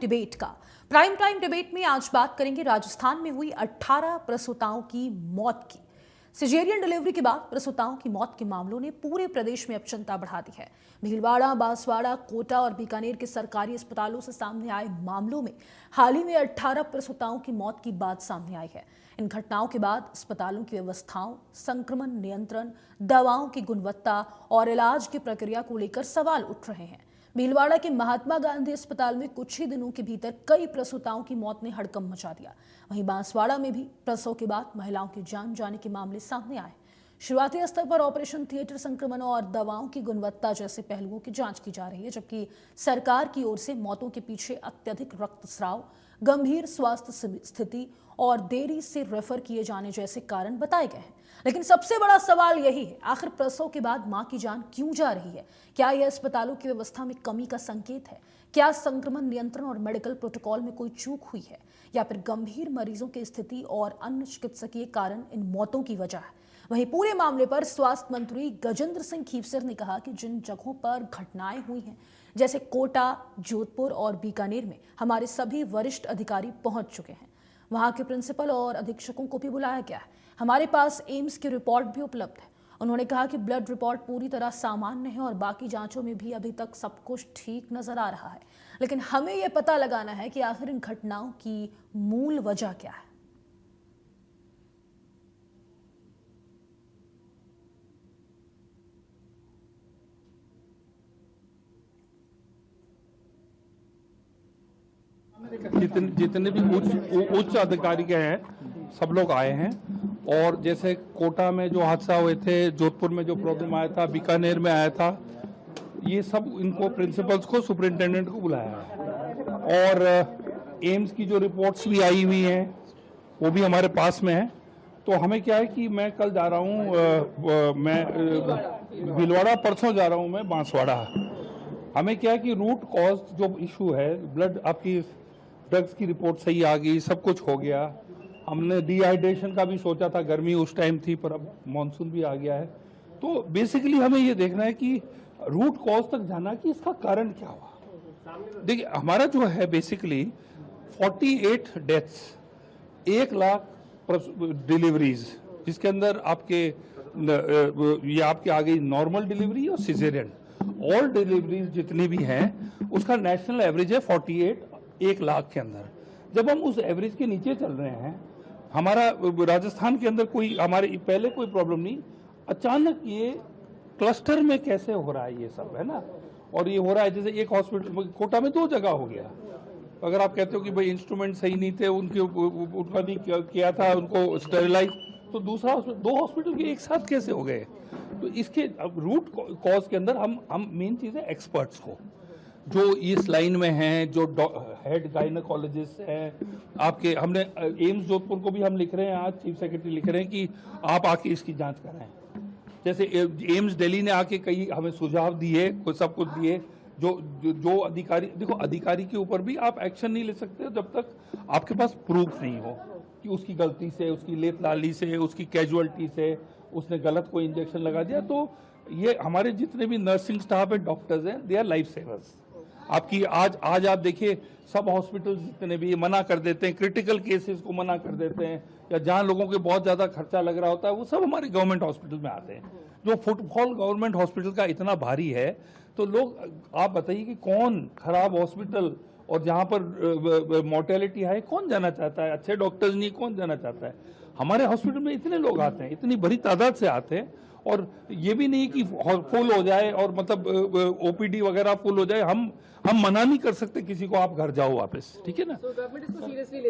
Debate का। Prime time debate में आज बात करेंगे राजस्थान में हुई 18 प्रसूताओं की मौत की। सिजेरियन डिलीवरी के बाद प्रसूताओं की मौत के मामलों ने पूरे प्रदेश में अब चिंता बढ़ा दी है। भीलवाड़ा, बांसवाड़ा, कोटा और बीकानेर के सरकारी अस्पतालों से सामने आए मामलों में हाल ही में 18 प्रसूताओं की मौत की बात सामने आई है। इन घटनाओं के बाद अस्पतालों की व्यवस्थाओं, संक्रमण नियंत्रण, दवाओं की गुणवत्ता और इलाज की प्रक्रिया को लेकर सवाल उठ रहे हैं। भीलवाड़ा के महात्मा गांधी अस्पताल में कुछ ही दिनों के भीतर कई प्रसूताओं की मौत ने हड़कंप मचा दिया। वहीं बांसवाड़ा में भी प्रसव के बाद महिलाओं की जान जाने के मामले सामने आए। शुरुआती स्तर पर ऑपरेशन थिएटर, संक्रमणों और दवाओं की गुणवत्ता जैसे पहलुओं की जांच की जा रही है, जबकि सरकार की ओर से मौतों के पीछे अत्यधिक रक्तस्राव, गंभीर स्वास्थ्य स्थिति और देरी से रेफर किए जाने जैसे कारण बताए गए हैं। लेकिन सबसे बड़ा सवाल यही है, आखिर प्रसव के बाद मां की जान क्यों जा रही है? क्या यह अस्पतालों की व्यवस्था में कमी का संकेत है? क्या संक्रमण नियंत्रण और मेडिकल प्रोटोकॉल में कोई चूक हुई है, या फिर गंभीर मरीजों की स्थिति और अन्य चिकित्सकीय कारण इन मौतों की वजह है? वहीं पूरे मामले पर स्वास्थ्य मंत्री गजेंद्र सिंह खीवसर ने कहा कि जिन जगहों पर घटनाएं हुई हैं, जैसे कोटा, जोधपुर और बीकानेर में हमारे सभी वरिष्ठ अधिकारी पहुंच चुके हैं। वहां के प्रिंसिपल और अधीक्षकों को भी बुलाया गया है। हमारे पास एम्स की रिपोर्ट भी उपलब्ध है। उन्होंने कहा कि ब्लड रिपोर्ट पूरी तरह सामान्य है और बाकी जांचों में भी अभी तक सब कुछ ठीक नजर आ रहा है, लेकिन हमें यह पता लगाना है कि आखिर इन घटनाओं की मूल वजह क्या है। जितने भी उच्च अधिकारी के हैं, सब लोग आए हैं। और जैसे कोटा में जो हादसा हुए थे, जोधपुर में जो प्रॉब्लम आया था, बीकानेर में आया था, ये सब इनको प्रिंसिपल्स को, सुपरिंटेंडेंट को बुलाया है। और एम्स की जो रिपोर्ट्स भी आई हुई हैं वो भी हमारे पास में है। तो हमें क्या है कि मैं कल जा रहा हूँ, मैं भीलवाड़ा, परसों जा रहा हूँ मैं बांसवाड़ा। हमें क्या है कि रूट कॉज जो इशू है, ब्लड आपकी ड्रग्स की रिपोर्ट सही आ गई, सब कुछ हो गया। हमने डिहाइड्रेशन का भी सोचा था, गर्मी उस टाइम थी, पर अब मानसून भी आ गया है। तो बेसिकली हमें ये देखना है कि रूट कॉज तक जाना कि इसका कारण क्या हुआ। देखिए, हमारा जो है बेसिकली 48 डेथ्स, 1 लाख डिलीवरीज, जिसके अंदर आपके ये आपके आ गई नॉर्मल डिलीवरी और सिजेरियन, ऑल डिलीवरीज जितनी भी हैं उसका नेशनल एवरेज है 48 1 लाख के अंदर। जब हम उस एवरेज के नीचे चल रहे हैं, हमारा राजस्थान के अंदर कोई हमारे पहले कोई प्रॉब्लम नहीं, अचानक ये क्लस्टर में कैसे हो रहा है ये सब, है ना। और ये हो रहा है जैसे एक हॉस्पिटल कोटा में 2 जगह हो गया। अगर आप कहते हो कि भाई इंस्ट्रूमेंट सही नहीं थे, उनका नहीं किया था, उनको स्टेरिलाइज, तो दूसरा 2 हॉस्पिटल के एक साथ कैसे हो गए? तो इसके रूट कॉज के अंदर हम मेन चीज़ है एक्सपर्ट्स को, जो इस लाइन में हैं, जो हेड गायनेकोलॉजिस्ट हैं आपके। हमने एम्स जोधपुर को भी हम लिख रहे हैं, आज चीफ सेक्रेटरी लिख रहे हैं कि आप आके इसकी जांच कराएं। जैसे एम्स दिल्ली ने आके कई हमें सुझाव दिए, सब कुछ दिए। जो अधिकारी, देखो अधिकारी के ऊपर भी आप एक्शन नहीं ले सकते जब तक आपके पास प्रूफ नहीं हो कि उसकी गलती से, उसकी लेत लाली से, उसकी कैजुअलिटी से उसने गलत कोई इंजेक्शन लगा दिया। तो ये हमारे जितने भी नर्सिंग स्टाफ है, डॉक्टर्स हैं, दे आर लाइफ सेवर्स। आपकी आज आप देखिए, सब हॉस्पिटल जितने भी मना कर देते हैं, क्रिटिकल केसेस को मना कर देते हैं, या जहां लोगों के बहुत ज्यादा खर्चा लग रहा होता है, वो सब हमारे गवर्नमेंट हॉस्पिटल में आते हैं। जो फुटफॉल गवर्नमेंट हॉस्पिटल का इतना भारी है, तो लोग, आप बताइए कि कौन खराब हॉस्पिटल और जहां पर मोर्टेलिटी है, कौन जाना चाहता है? अच्छे डॉक्टर्स नहीं, कौन जाना चाहता है? हमारे हॉस्पिटल में इतने लोग आते हैं, इतनी बड़ी तादाद से आते हैं, और ये भी नहीं कि फुल हो जाए और मतलब ओपीडी वगैरह फुल हो जाए। हम मना नहीं कर सकते किसी को, आप घर जाओ वापस, ठीक है ना।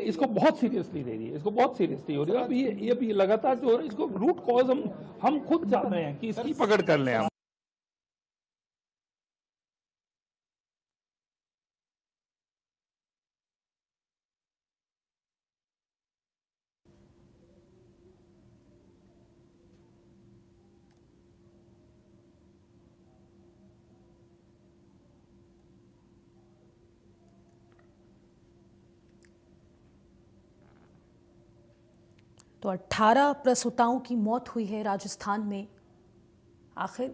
इसको बहुत सीरियसली ले रही है, इसको बहुत सीरियसली हो रही है। अब ये लगातार जो हो रहा है, इसको रूट कॉज हम खुद चाह रहे हैं कि इसकी पकड़ कर लें हम। तो 18 प्रसूताओं की मौत हुई है राजस्थान में। आखिर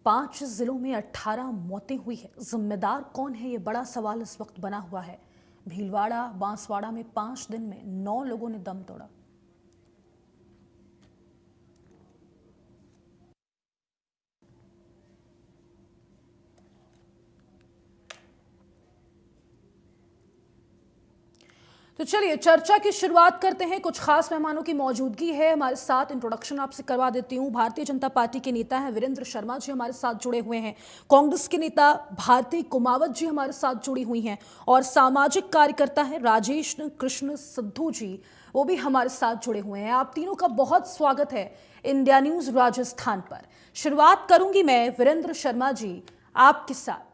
5 जिलों में 18 मौतें हुई है। जिम्मेदार कौन है, ये बड़ा सवाल इस वक्त बना हुआ है। भीलवाड़ा, बांसवाड़ा में 5 दिन में 9 लोगों ने दम तोड़ा। तो चलिए चर्चा की शुरुआत करते हैं। कुछ खास मेहमानों की मौजूदगी है हमारे साथ। इंट्रोडक्शन आपसे करवा देती हूँ। भारतीय जनता पार्टी के नेता हैं वीरेंद्र शर्मा जी हमारे साथ जुड़े हुए हैं। कांग्रेस के नेता भारती कुमावत जी हमारे साथ जुड़ी हुई हैं और सामाजिक कार्यकर्ता है राजेश कृष्ण सिद्धू जी, वो भी हमारे साथ जुड़े हुए हैं। आप तीनों का बहुत स्वागत है इंडिया न्यूज राजस्थान पर। शुरुआत करूंगी मैं वीरेंद्र शर्मा जी आपके साथ।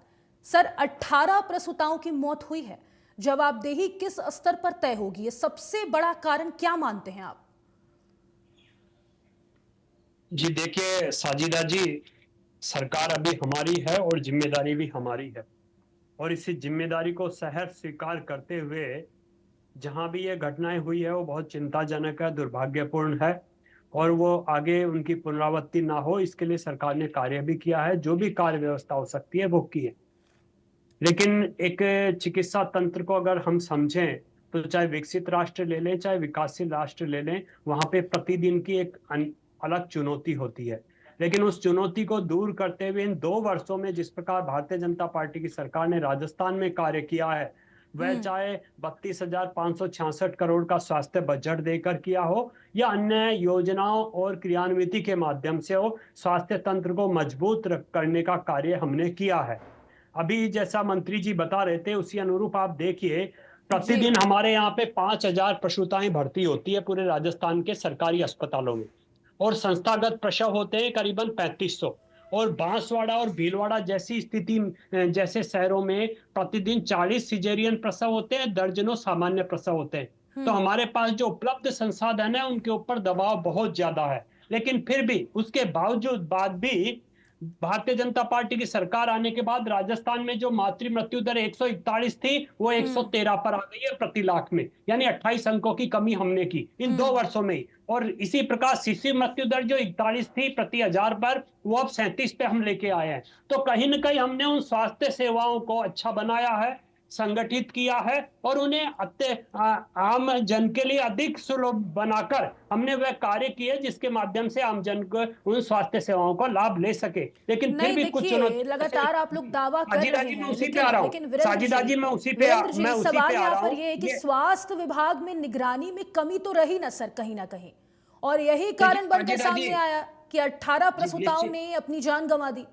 सर, 18 प्रसूताओं की मौत हुई है, जवाबदेही किस स्तर पर तय होगी? ये सबसे बड़ा कारण क्या मानते हैं आप? जी देखिए साजिदा जी, सरकार अभी हमारी है और जिम्मेदारी भी हमारी है और इसी जिम्मेदारी को सहर्ष स्वीकार करते हुए जहां भी ये घटनाएं हुई है वो बहुत चिंताजनक है, दुर्भाग्यपूर्ण है और वो आगे उनकी पुनरावृत्ति ना हो इसके लिए सरकार ने कार्य भी किया है। जो भी कार्य व्यवस्था हो सकती है वो की है। लेकिन एक चिकित्सा तंत्र को अगर हम समझें तो चाहे विकसित राष्ट्र ले लें चाहे विकासशील राष्ट्र ले लें, वहां पे प्रतिदिन की एक अलग चुनौती होती है। लेकिन उस चुनौती को दूर करते हुए इन 2 वर्षों में जिस प्रकार भारतीय जनता पार्टी की सरकार ने राजस्थान में कार्य किया है, वह चाहे 32,566 करोड़ का स्वास्थ्य बजट देकर किया हो या अन्य योजनाओं और क्रियान्विति के माध्यम से हो, स्वास्थ्य तंत्र को मजबूत करने का कार्य हमने किया है। अभी जैसा मंत्री जी बता रहे थे उसी अनुरूप आप देखिए, प्रतिदिन हमारे यहाँ पे 5,000 प्रसूताएं भर्ती होती है पूरे राजस्थान के सरकारी अस्पतालों में और संस्थागत प्रसव होते हैं करीबन 3500 और बांसवाड़ा और भीलवाड़ा जैसी स्थिति जैसे शहरों में प्रतिदिन 40 सिजेरियन प्रसव होते हैं, दर्जनों सामान्य प्रसव होते हैं। तो हमारे पास जो उपलब्ध संसाधन है उनके ऊपर दबाव बहुत ज्यादा है। लेकिन फिर भी उसके बाद भी भारतीय जनता पार्टी की सरकार आने के बाद राजस्थान में जो मातृ मृत्यु दर 141 थी वो 113 पर आ गई है प्रति लाख में, यानी 28 अंकों की कमी हमने की इन 2 वर्षों में ही। और इसी प्रकार शिशु मृत्यु दर जो 41 थी प्रति 1000 पर, वो अब 37 पे हम लेके आए हैं। तो कहीं ना कहीं हमने उन स्वास्थ्य सेवाओं को अच्छा बनाया है, संगठित किया है और उन्हें आम जन के लिए अधिक सुलभ बनाकर हमने वह कार्य किए जिसके माध्यम से आम जन को उन स्वास्थ्य सेवाओं का लाभ ले सके। लेकिन फिर नहीं, भी कुछ देखिए लगातार आप लोग दावा कर साजिदा रहे जी मैं हैं, उसी पे आ रहा लेकिन हूँ, साजिदा जी मैं उसी पे सवाल आ यहाँ रहा पर हूँ। ये है कि स्वास्थ्य विभाग में निगरानी में कमी तो रही ना सर, कहीं ना कहीं, और यही कारण बनकर सामने आया कि 18 प्रसूताओं ने अपनी जान गंवा दी।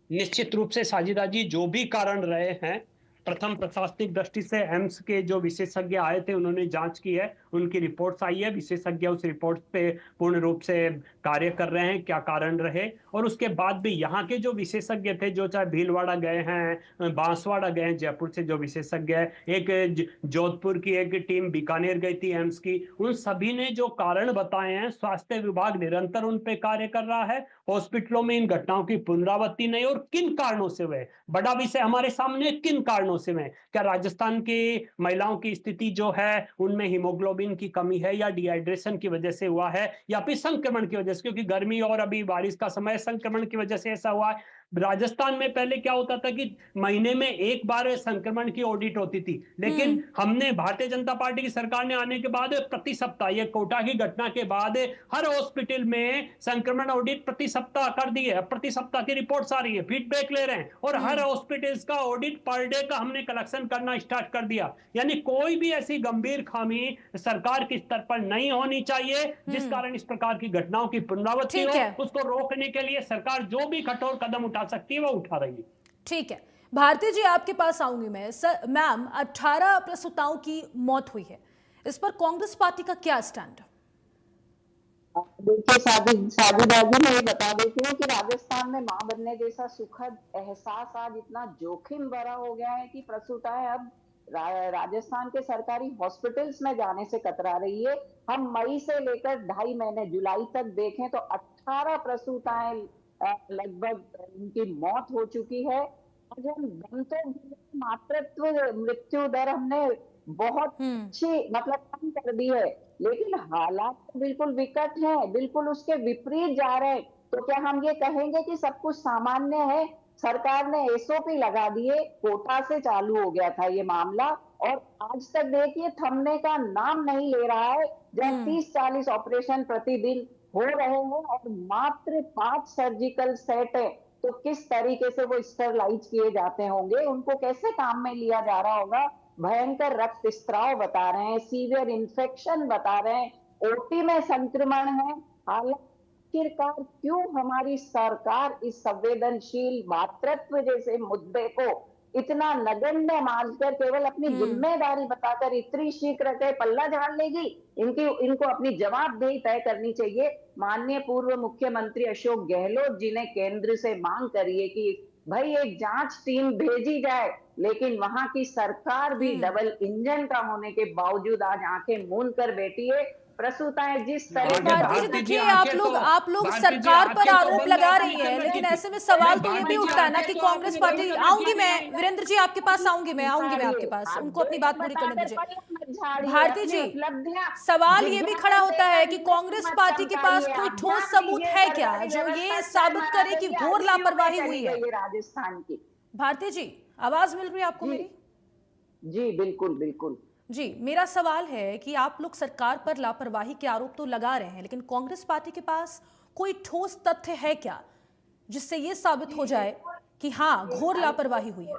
निश्चित रूप से साजिदा जी, जो भी कारण रहे हैं, प्रथम प्रशासनिक दृष्टि से एम्स के जो विशेषज्ञ आए थे उन्होंने जांच की है, उनकी रिपोर्ट्स आई है, विशेषज्ञ उस रिपोर्ट पे पूर्ण रूप से कार्य कर रहे हैं क्या कारण रहे। और उसके बाद भी यहाँ के जो विशेषज्ञ थे, जो चाहे भीलवाड़ा गए हैं, बांसवाड़ा गए हैं, जयपुर से जो विशेषज्ञ है, एक जोधपुर की एक टीम बीकानेर गई थी एम्स की, उन सभी ने जो कारण बताए हैं, स्वास्थ्य विभाग निरंतर उन पे कार्य कर रहा है। हॉस्पिटलों में इन घटनाओं की पुनरावृत्ति नहीं, और किन कारणों से हुए, बड़ा विषय हमारे सामने, किन कारणों से हुए। क्या राजस्थान की महिलाओं की स्थिति जो है उनमें हीमोग्लोबिन की कमी है या डिहाइड्रेशन की वजह से हुआ है या फिर संक्रमण की वजह से, क्योंकि गर्मी और अभी बारिश का समय, संक्रमण की वजह से ऐसा हुआ है। राजस्थान में पहले क्या होता था कि महीने में एक बार संक्रमण की ऑडिट होती थी, लेकिन हमने भारतीय जनता पार्टी की सरकार ने आने के बाद प्रति सप्ताह, ये कोटा की घटना के बाद हर हॉस्पिटल में संक्रमण ऑडिट प्रति सप्ताह कर दी है। प्रति सप्ताह की रिपोर्ट्स आ रही है, फीडबैक ले रहे हैं और हर हॉस्पिटल्स का ऑडिट पर डे का हमने कलेक्शन करना स्टार्ट कर दिया। यानी कोई भी ऐसी गंभीर खामी सरकार के स्तर पर नहीं होनी चाहिए जिस कारण इस प्रकार की घटनाओं की पुनरावृत्ति हो। उसको रोकने के लिए सरकार जो भी कठोर कदम उठा सकती है वो उठा रही है। ठीक है, भारती जी आपके पास आऊंगी मैं। सर, मैम, 18 प्रसूताओं की मौत हुई है, इस पर कांग्रेस पार्टी का क्या स्टैंड? देखिए साजिदा जी, मैं ये बता देती हूँ कि राजस्थान में मां बनने जैसा सुखद एहसास आज इतना जोखिम भरा हो गया है कि प्रसूताएं अब राजस्थान के सरकारी हॉस्पिटल्स में जाने से कतरा रही है। हम मई से लेकर 2.5 महीने जुलाई तक देखें तो 18 प्रसूताएं लगभग उनकी मौत हो चुकी है। आज हम दम तो मातृत्व मृत्यु दर हमने बहुत अच्छी मतलब कम कर दी है, लेकिन हालात तो बिल्कुल विकट हैं, बिल्कुल उसके विपरीत जा रहे हैं। तो क्या हम ये कहेंगे कि सब कुछ सामान्य है? सरकार ने एसओपी लगा दिए, कोटा से चालू हो गया था ये मामला, और आज तक देखिए थमने का नाम नहीं ले रहा है। जब 30-40 ऑपरेशन प्रतिदिन हो रहे हैं और मात्र 5 सर्जिकल सेट है, तो किस तरीके से वो स्टरलाइज किए जाते होंगे, उनको कैसे काम में लिया जा रहा होगा। भयंकर रक्तस्राव बता रहे हैं, सीवियर इन्फेक्शन बता रहे हैं, ओटी में संक्रमण है। आखिरकार क्यों हमारी सरकार इस संवेदनशील मातृत्व जैसे मुद्दे को इतना नगण्य मानकर केवल अपनी जिम्मेदारी बताकर इतनी शीघ्र के पल्ला झाड़ लेगी? इनको अपनी जवाबदेही तय करनी चाहिए। माननीय पूर्व मुख्यमंत्री अशोक गहलोत जी ने केंद्र से मांग करी है कि भाई एक जांच टीम भेजी जाए, लेकिन वहां की सरकार भी डबल इंजन का होने के बावजूद आज आंखें मूंद कर बैठी है। प्रसूताएं जिस तरह से भारती जी देखिए, आप लोग सरकार पर आरोप लगा रही है, लेकिन ऐसे में सवाल तो ये भी उठता है ना कि कांग्रेस पार्टी, आऊंगी मैं वीरेंद्र जी आपके पास, आऊंगी मैं आपके पास, उनको अपनी बात पूरी करने दीजिए। भारती जी, सवाल ये भी खड़ा होता है कि कांग्रेस पार्टी के पास कोई ठोस सबूत है क्या जो ये साबित करे कि घोर लापरवाही हुई है? राजस्थान की भारती जी, आवाज मिल रही है आपको मेरी? जी बिल्कुल बिल्कुल जी, मेरा सवाल है कि आप लोग सरकार पर लापरवाही के आरोप तो लगा रहे हैं, लेकिन कांग्रेस पार्टी के पास कोई ठोस तथ्य है क्या जिससे ये साबित हो जाए कि हाँ घोर लापरवाही हुई है?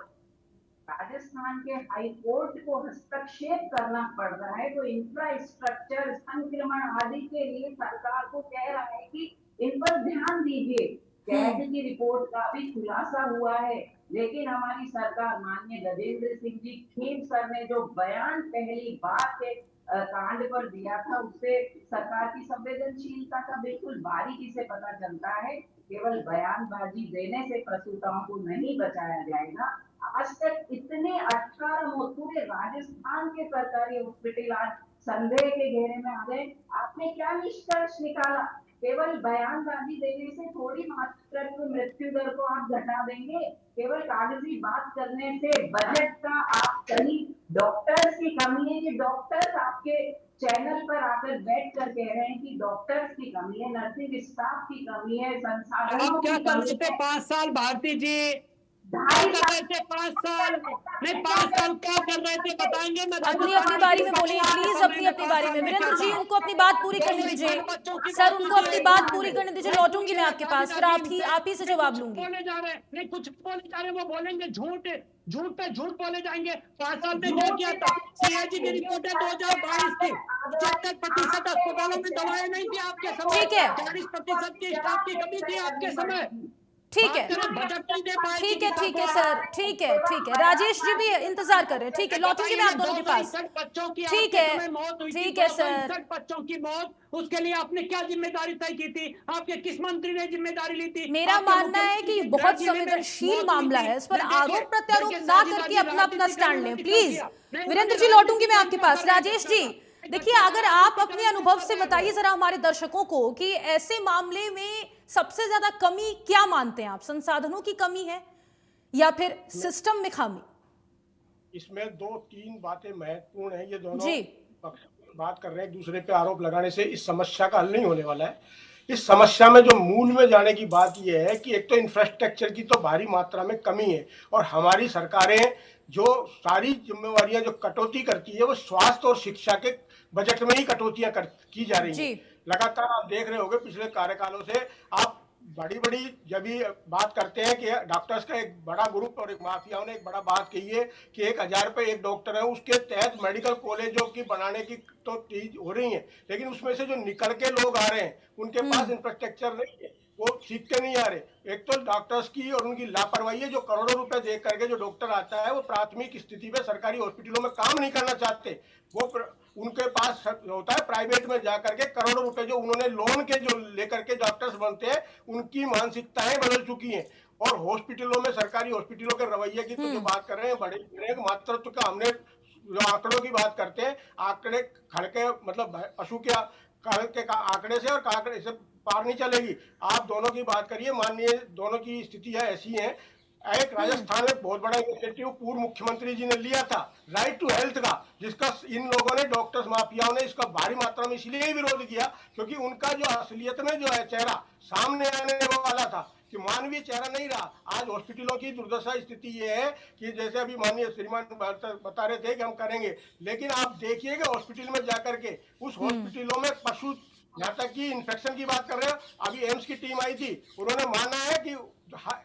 राजस्थान के हाई कोर्ट को हस्तक्षेप करना पड़ रहा है, तो इंफ्रास्ट्रक्चर संक्रमण आदि के लिए सरकार को कह रहा है कि इन पर ध्यान दीजिए। कैग की रिपोर्ट का भी खुलासा हुआ है, लेकिन हमारी सरकार माननीय गजेंद्र सिंह जी खेम सर ने जो बयान पहली बार के कांड पर दिया था, उससे सरकार की संवेदनशीलता का बिल्कुल बारीकी से पता चलता है। केवल बयानबाजी देने से प्रसूताओं को नहीं बचाया जाएगा। आज तक इतने 18 मौत पूरे राजस्थान के सरकारी हॉस्पिटल आज संदेह के घेरे में आ गए। आपने क्या निष्कर्ष निकाला? केवल बयानबाजी देने से थोड़ी मातृत्व मृत्यु दर को आप घटा देंगे। केवल कागजी बात करने से बजट का आप कहीं डॉक्टर्स की कमी है कि डॉक्टर्स आपके चैनल पर आकर बैठ कर कह रहे हैं कि डॉक्टर्स की कमी है, नर्सिंग स्टाफ की कमी है, संसाधनों की कमी है। 5 साल भारती जी 2.5 5 साल नहीं, 5 साल क्या कर रहे थे बताएंगे? मैं अपनी बारी में बोलिए प्लीज, अपनी बारी में। वीरेंद्र जी, उनको अपनी बात पूरी करने दीजिए सर, उनको अपनी बात पूरी करने दीजिए। लौटूंगी मैं आपके पास, फिर आप ही से जवाब लूंगी। बोले जा रहे नहीं, कुछ बोले जा रहे, वो बोलेंगे झूठ पे झूठ बोले जाएंगे। 5 साल में क्या किया था? सीएजी की रिपोर्ट है 2022 की, 75% अस्पतालों में दवाएं नहीं थी आपके समय। ठीक है, 40% की स्टाफ की कमी थी आपके समय। ठीक है ठीक है सर, ठीक है राजेश जी भी इंतजार कर रहे हैं। ठीक है, लौटूंगी मैं आप दोनों के पास। ठीक है सर। बच्चों की मौत, उसके लिए आपने क्या जिम्मेदारी तय की थी? आपके किस मंत्री ने जिम्मेदारी ली थी? मेरा मानना है कि बहुत संवेदनशील मामला है, इस पर आरोप प्रत्यारोप ना करके अपना स्टैंड लें प्लीज। वीरेंद्र जी, लौटूंगी मैं आपके पास। राजेश जी देखिए, अगर आप अपने अनुभव से बताइए जरा हमारे दर्शकों को कि ऐसे मामले में सबसे ज्यादा कमी क्या मानते हैं आप? संसाधनों की कमी है या फिर सिस्टम में खामी? इसमें 2-3 बातें महत्वपूर्ण हैं। ये दोनों जी बात कर रहे हैं, एक दूसरे पे आरोप लगाने से इस समस्या का हल नहीं होने वाला है। इस समस्या में जो मूल में जाने की बात यह है कि एक तो इंफ्रास्ट्रक्चर की तो भारी मात्रा में कमी है, और हमारी सरकारें जो सारी जिम्मेवारियां जो कटौती करती है वो स्वास्थ्य और शिक्षा के बजट में ही कटौतियां की जा रही हैं। लगातार आप देख रहे होंगे पिछले कार्यकालों से, आप बड़ी जब भी बात करते हैं कि डॉक्टर्स का एक बड़ा ग्रुप और एक माफियाओं ने एक बड़ा बात कही है कि 1000 पे एक डॉक्टर है, उसके तहत मेडिकल कॉलेजों की बनाने की तो चीज हो रही है, लेकिन उसमें से जो निकल के लोग आ रहे हैं उनके पास इंफ्रास्ट्रक्चर नहीं है, वो सीख के नहीं आ रहे। एक तो डॉक्टर्स की और उनकी लापरवाही है, जो करोड़ों रुपए दे करके जो डॉक्टर आता है वो प्राथमिक स्थिति में सरकारी हॉस्पिटलों में काम नहीं करना चाहते। वो उनके पास होता है प्राइवेट में जाकर के करोड़ों रुपए जो उन्होंने लोन के जो लेकर के डॉक्टर्स बनते हैं, उनकी मानसिकताएं बदल चुकी हैं। और हॉस्पिटलों में, सरकारी हॉस्पिटलों के रवैये की तो जो बात कर रहे हैं, बड़े मातृत्व का हमने जो आंकड़ों की बात करते हैं, आंकड़े खड़के मतलब पशु के आंकड़े से और आंकड़े से पार नहीं चलेगी। आप दोनों की बात करिए, माननीय दोनों की स्थितियां ऐसी हैं। एक राजस्थान में बहुत बड़ा इनिशिएटिव पूर्व मुख्यमंत्री जी ने लिया था राइट टू हेल्थ का, जिसका इन लोगों ने, डॉक्टर्स माफियाओं ने इसका भारी मात्रा में इसलिए ही विरोध किया क्योंकि उनका जो असलियत में जो है चेहरा सामने आने वाला था कि मानवीय चेहरा नहीं रहा। आज हॉस्पिटलों की दुर्दशा स्थिति ये है कि जैसे अभी माननीय श्रीमान बता रहे थे कि हम करेंगे, लेकिन आप देखिएगा हॉस्पिटल में जाकर के उस हॉस्पिटलों में पशु, यहाँ तक कि इन्फेक्शन की बात कर रहे हैं, अभी एम्स की टीम आई थी, उन्होंने माना है कि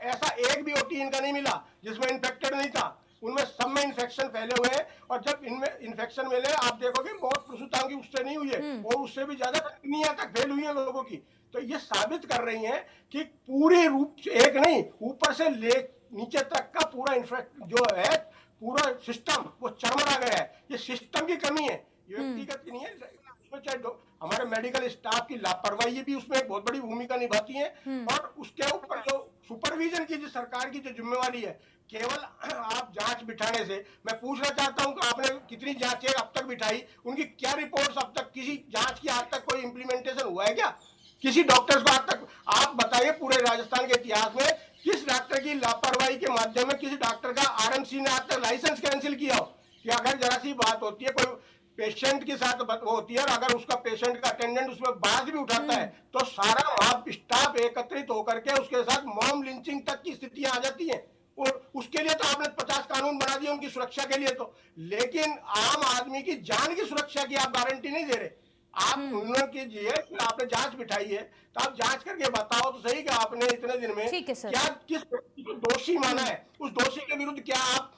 ऐसा एक भी ओटी इनका नहीं मिला जिसमें इन्फेक्टेड नहीं था, उनमें सब में इन्फेक्शन फैले हुए हैं। और जब इनमें इन्फेक्शन मिले आप देखोगे बहुत प्रसूताओं की उससे नहीं हुई है और उससे भी ज्यादा कंपनियां तक फेल हुई है लोगों की। तो ये साबित कर रही हैं कि पूरे रूप से, एक नहीं ऊपर से ले नीचे तक का पूरा इन्फेक्ट जो है पूरा सिस्टम वो चरमरा गया है। ये सिस्टम की कमी है, ये व्यक्तिगत की नहीं है। उसमें चाहे हमारे मेडिकल स्टाफ की लापरवाही भी उसमें एक बहुत बड़ी भूमिका निभाती है और उसके ऊपर जो सुपरविजन की जो सरकार की जो जिम्मेवारी है, केवल आप जांच बिठाने से, मैं पूछना चाहता हूं कि आपने कितनी जांचें अब तक बिठाई, उनकी क्या रिपोर्ट्स अब तक, किसी जांच की आज तक कोई इंप्लीमेंटेशन हुआ है क्या? किसी डॉक्टर्स को आज तक आप बताइए पूरे राजस्थान के इतिहास में किस डॉक्टर की लापरवाही के माध्यम में किसी डॉक्टर का आरएमसी ने आज तक लाइसेंस कैंसिल किया हो? कि अगर जरा सी बात होती है, कोई पेशेंट के साथ वो होती है और अगर उसका पेशेंट का अटेंडेंट उसमें बात भी उठाता है तो सारा वहां स्टाफ एकत्रित होकर के उसके साथ मॉब लिंचिंग तक की स्थितियां आ जाती हैं। और उसके लिए तो आपने 50 कानून बना दिए उनकी सुरक्षा के लिए, तो लेकिन आम आदमी की जान की सुरक्षा की आप गारंटी नहीं दे रहे। आप उन्होंने कीजिए, आपने जांच बिठाई है तो आप जांच करके बताओ तो सही कि आपने इतने दिन में क्या किस व्यक्ति को दोषी माना है, उस दोषी के विरुद्ध क्या आप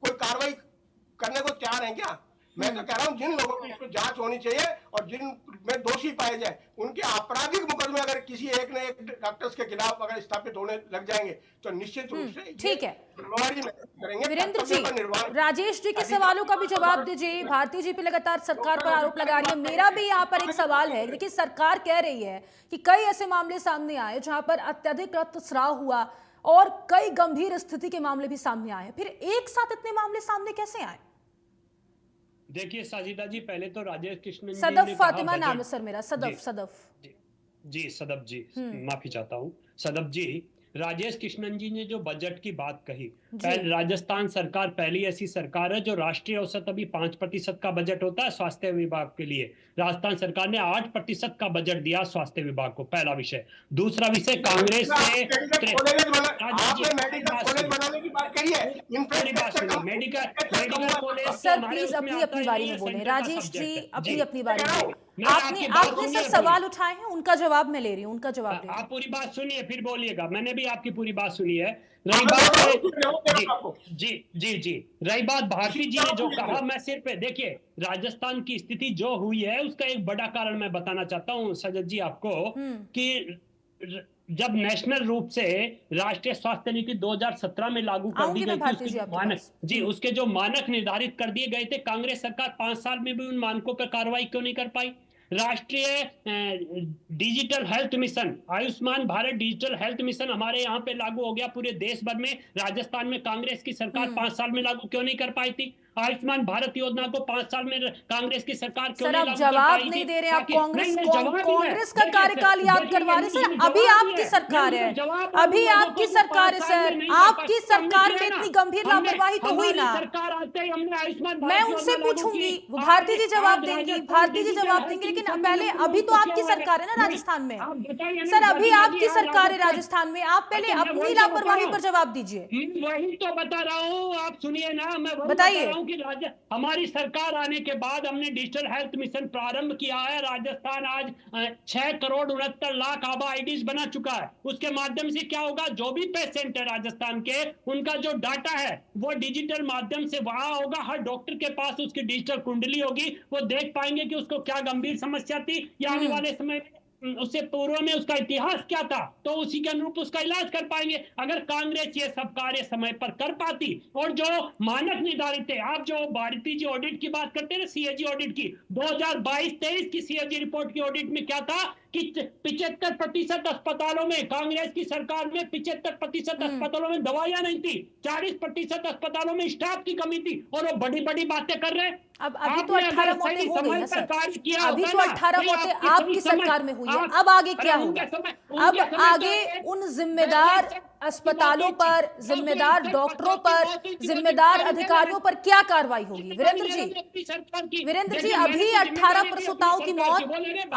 कोई कार्रवाई करने को तैयार हैं क्या? मैं तो कह रहा हूं जिन लोगों की इसमें जांच होनी चाहिए और जिन में दोषी पाए जाए उनके आपराधिक मुकदमे अगर किसी एक ने एक डॉक्टर्स के खिलाफ अगर स्थापित होने लग जाएंगे तो निश्चित रूप से ठीक है करेंगे। वीरेंद्र जी, राजेश जी के सवालों का भी जवाब दीजिए। भारतीय जी पे लगातार सरकार पर आरोप लगा रही है। मेरा भी यहाँ पर एक सवाल है। देखिए, सरकार कह रही है कि कई ऐसे मामले सामने आए जहां पर अत्यधिक रक्तस्राव हुआ और कई गंभीर स्थिति के मामले भी सामने आए, फिर एक साथ इतने मामले सामने कैसे आए? देखिए साजिदा जी, पहले तो राजेश कृष्णन जी सदफ ने फातिमा नाम है सर मेरा, सदफ जी सदफ जी, माफी चाहता हूँ सदफ जी। राजेश कृष्णन जी ने जो बजट की बात कही, राजस्थान सरकार पहली ऐसी सरकार है जो राष्ट्रीय औसत अभी 5% का बजट होता है स्वास्थ्य विभाग के लिए। राजस्थान सरकार ने 8% का बजट दिया स्वास्थ्य विभाग को, पहला विषय। दूसरा विषय, कांग्रेस ने मेडिकल कॉलेज। सर प्लीज अपनी बारी में बोले। राजेश जी अपनी बारी में। आपने सर सवाल उठाए हैं, उनका जवाब मैं ले रही हूँ, उनका जवाब आप पूरी बात सुनिए फिर बोलिएगा। मैंने भी आपकी पूरी बात सुनी है। रही बात जी रही बात भारती जी ने जो कहा, मैं सिर्फ देखिए राजस्थान की स्थिति जो हुई है उसका एक बड़ा कारण मैं बताना चाहता हूँ सजद जी आपको, कि जब नेशनल रूप से राष्ट्रीय स्वास्थ्य नीति 2017 में लागू कर दी गई थी, मानक जी उसके जो मानक निर्धारित कर दिए गए थे, कांग्रेस सरकार 5 साल में भी उन मानकों पर कार्रवाई क्यों नहीं कर पाई? राष्ट्रीय digital health mission, Ayushman Bharat digital health mission हमारे यहाँ पे लागू हो गया पूरे देश भर में। राजस्थान में कांग्रेस की सरकार 5 साल में लागू क्यों नहीं कर पाई थी? आयुष्मान भारत योजना को 5 साल में कांग्रेस की सरकार क्यों नहीं लागू कर पाई थी? जवाब नहीं दे रहे आप। कांग्रेस का कार्यकाल याद करवा रहे सर। अभी आपकी सरकार है, अभी आपकी सरकार है सर। आपकी सरकार में इतनी गंभीर लापरवाही तो हुई ना। मैं उनसे पूछूंगी, भारती जी जवाब देंगी, भारती जी जवाब देंगे, लेकिन पहले अभी तो आपकी सरकार है ना राजस्थान में। सर अभी आपकी सरकार है राजस्थान में, आप पहले अपनी लापरवाही पर जवाब दीजिए। वही तो बता रहा हूँ, आप सुनिए ना, मैं बताइए। कि हमारी सरकार आने के बाद हमने डिजिटल हेल्थ मिशन प्रारंभ किया है। राजस्थान आज 6 करोड़ 69 लाख आबा आईडीज बना चुका है। उसके माध्यम से क्या होगा, जो भी पेशेंट है राजस्थान के, उनका जो डाटा है वो डिजिटल माध्यम से वहां होगा। हर डॉक्टर के पास उसकी डिजिटल कुंडली होगी, वो देख पाएंगे कि उसको क्या गंभीर समस्या थी या आने वाले समय में उससे पूर्व में उसका इतिहास क्या था, तो उसी के अनुरूप उसका इलाज कर पाएंगे। अगर कांग्रेस ये सब कार्य समय पर कर पाती और जो मानक निर्धारित थे, आप जो भारतीय जी ऑडिट की बात करते हैं, सीएजी ऑडिट की, 2022-23 की सीएजी रिपोर्ट की ऑडिट में क्या था कि 75% अस्पतालों में, कांग्रेस की सरकार में 75% अस्पतालों में दवाइयां नहीं थी, 40% अस्पतालों में स्टाफ की कमी थी, और वो बड़ी बड़ी बातें कर रहे हैं। अब अभी तो 18 मौतें हो गई ना सर, अभी तो 18 मौतें आपकी सरकार में हुई है। अब आगे क्या होगा? अब आगे उन जिम्मेदार अस्पतालों पर, जिम्मेदार डॉक्टरों पर, जिम्मेदार अधिकारियों पर क्या कार्रवाई होगी? वीरेंद्र जी, अभी 18 प्रसूताओं की मौत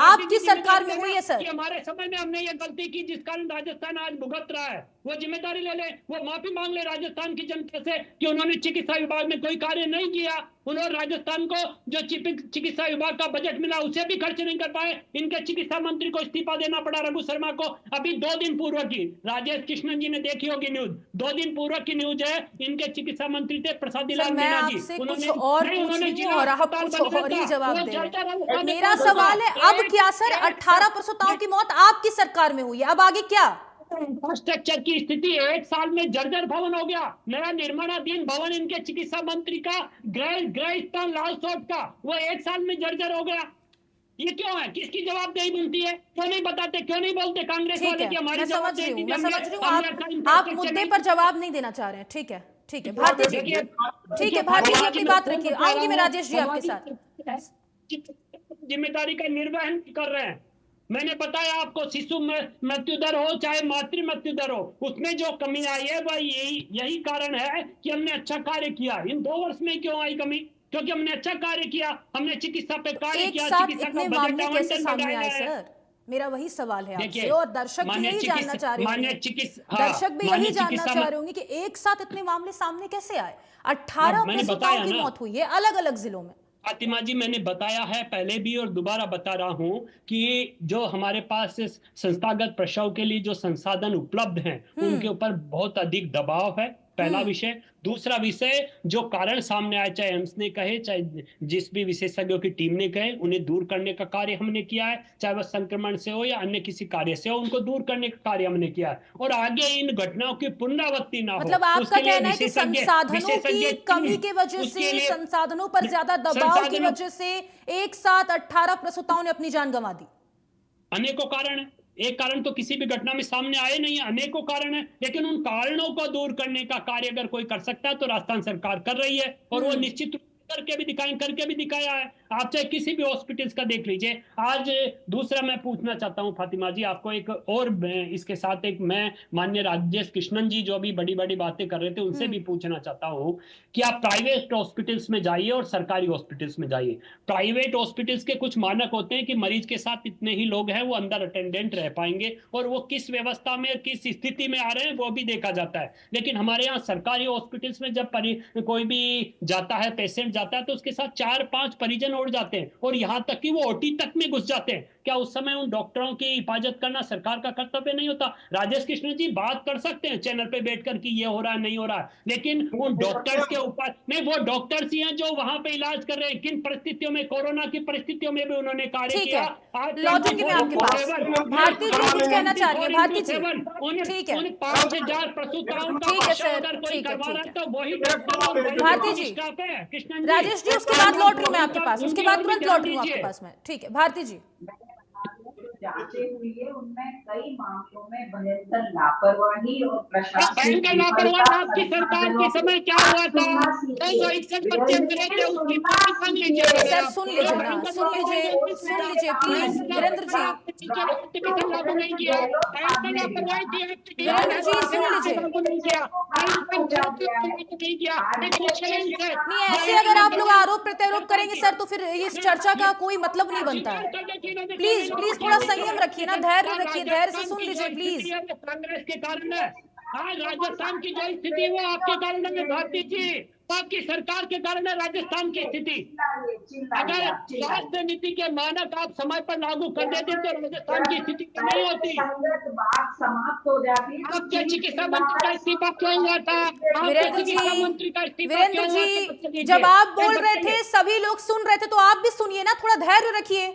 आपकी सरकार में हुई है सर। हमारे समय में हमने ये गलती की जिस कारण राजस्थान आज भुगत रहा है, वो जिम्मेदारी ले ले, वो माफी मांग ले राजस्थान की जनता से कि उन्होंने चिकित्सा विभाग में कोई कार्य नहीं किया। उन्होंने राजस्थान को जो चिकित्सा विभाग का बजट मिला उसे भी खर्च नहीं कर पाए। इनके चिकित्सा मंत्री को इस्तीफा देना पड़ा, रघु शर्मा को। अभी 2 दिन पूर्व की राजेश कृष्णन जी ने देखी होगी न्यूज, 2 दिन पूर्व की न्यूज है। इनके चिकित्सा मंत्री थे प्रसादी लाल मीणा जी। कुछ और पूछूं और आप कुछ और ही जवाब दे रहे हैं। मेरा सवाल है अब क्या सर? 18 प्रसूताओं की मौत आपकी सरकार में हुई है, अब आगे क्या? इंफ्रास्ट्रक्चर की स्थिति 1 साल में जर्जर भवन हो गया। नया निर्माणाधीन भवन इनके चिकित्सा मंत्री का गृह स्थान लालसोट का, वो 1 साल में जर्जर हो गया। ये क्यों है? किसकी जवाबदेही बनती है? क्यों नहीं बताते, क्यों नहीं बोलते कांग्रेस वाले कि हमारी मैं समझ रही हूँ आप मुद्दे पर जवाब नहीं देना चाह रहे हैं। ठीक है, ठीक है भारती जी, ठीक है भारती जी, अपनी बात रखिए। आऊंगी मैं राजेश जी आपके साथ। जिम्मेदारी का निर्वहन कर रहे हैं। मैंने बताया आपको, शिशु मृत्यु दर हो चाहे मातृ मृत्यु दर हो, उसमें जो कमी आई है वह यही कारण है कि हमने अच्छा कार्य किया। इन 2 वर्ष में क्यों आई कमी? क्योंकि हमने अच्छा कार्य किया, हमने चिकित्सा पे कार्य किया। चिकित्सा का बजट कैसे सामने आए सर? मेरा वही सवाल है आपसे, और दर्शक भी यही जानना चाह रहे होंगे, दर्शक भी यही जानना चाह रहे होंगे कि एक साथ इतने मामले सामने कैसे आए? 18 प्रसूताओं की मौत हुई है अलग अलग जिलों में। फातिमा जी, मैंने बताया है पहले भी और दोबारा बता रहा हूं कि जो हमारे पास संस्थागत प्रसव के लिए जो संसाधन उपलब्ध हैं उनके ऊपर बहुत अधिक दबाव है, पहला विषय। दूसरा विषय, जो कारण सामने आए, चाहे एम्स ने कहे चाहे जिस भी विशेषज्ञों की टीम ने कहे, उन्हें दूर करने का कार्य हमने किया है। चाहे वह संक्रमण से हो या अन्य किसी कार्य से हो, उनको दूर करने का कार्य हमने किया है। और आगे इन घटनाओं की पुनरावृत्ति ना हो, मतलब आपका कहना है कि संसाधनों की कमी की वजह से, संसाधनों पर ज्यादा दबाव की वजह से एक साथ 18 प्रसूताओं ने अपनी जान गंवा दी। अनेकों कारण है, एक कारण तो किसी भी घटना में सामने आए नहीं है, अनेकों कारण है। लेकिन उन कारणों को दूर करने का कार्य अगर कोई कर सकता है तो राजस्थान सरकार कर रही है, और वो निश्चित रूप करके भी दिखाया है। आप चाहे किसी भी हॉस्पिटल्स का देख लीजिए। आज दूसरा मैं पूछना चाहता हूं फातिमा जी आपको एक और, इसके साथ एक मैं माननीय राजेश कृष्णन जी जो अभी बड़ी बड़ी बातें कर रहे थे उनसे भी पूछना चाहता हूं कि आप प्राइवेट हॉस्पिटल्स में जाइए और सरकारी हॉस्पिटल्स में जाइए। प्राइवेट हॉस्पिटल्स के कुछ मानक होते हैं कि मरीज के साथ इतने ही लोग हैं वो अंदर अटेंडेंट रह पाएंगे, और वो किस व्यवस्था में किस स्थिति में आ रहे हैं वो भी देखा जाता है। लेकिन हमारे यहाँ सरकारी हॉस्पिटल्स में जब कोई भी जाता है, पेशेंट जाता है, तो उसके साथ 4-5 परिजन उड़ जाते हैं, और यहां तक कि वो ओटी तक में घुस जाते हैं। क्या उस समय उन डॉक्टरों की हिफाजत करना सरकार का कर्तव्य नहीं होता? राजेश कृष्ण जी बात कर सकते हैं चैनल पे बैठकर कि ये हो रहा है नहीं हो रहा है, लेकिन उन डॉक्टर्स के ऊपर नहीं, वो डॉक्टर्स ही हैं जो वहां पे इलाज कर रहे हैं। किन परिस्थितियों में, कोरोना की परिस्थितियों में भी उन्होंने कार्य किया। लौटूंगी मैं आपके पास। भारती जी कुछ कहना चाह रही है? भारती जी ठीक है, 5,000 प्रसूताओं का अगर कोई करवा रहा है तो वही डॉक्टर भारती जी, कृष्णन राजेश जी उसके बाद लौट रही हूँ मैं आपके पास, उसके बाद तुरंत लौट रही हूँ आपके पास में। ठीक है भारती जी। जांचें हुई है उनमें कई मामलों में भयंकर लापरवाही और प्रशासनिक आपकी सरकार के समय क्या हुआ था? 261 बच्चे मरे थे, उसकी मांग लीजिए। सर सुन लीजिए ना, सुन लीजिए प्लीज। वीरेंद्र जी, लागू नहीं किया, वीरेंद्र जी सुन लीजिए। नहीं, ऐसे अगर आप लोग आरोप प्रत्यारोप करेंगे सर तो फिर इस चर्चा का कोई मतलब नहीं बनता है। प्लीज प्लीज थोड़ा संयम रखिए ना, धैर्य रखिए, धैर्य से सुन लीजिए प्लीज। कांग्रेस के कारण है आज राजस्थान की जो स्थिति वो आपके कारण है भारती जी, आपकी सरकार के कारण है राजस्थान की स्थिति। अगर स्वास्थ्य नीति के मानक आप समय पर लागू कर देते तो राजस्थान की स्थिति नहीं होती। समाप्त हो जाती। आपके चिकित्सा मंत्री का इस्तीफा क्यों हुआ था? वीरेंद्र जी जब आप बोल रहे थे सभी लोग सुन रहे थे, तो आप भी सुनिए ना, थोड़ा धैर्य रखिए,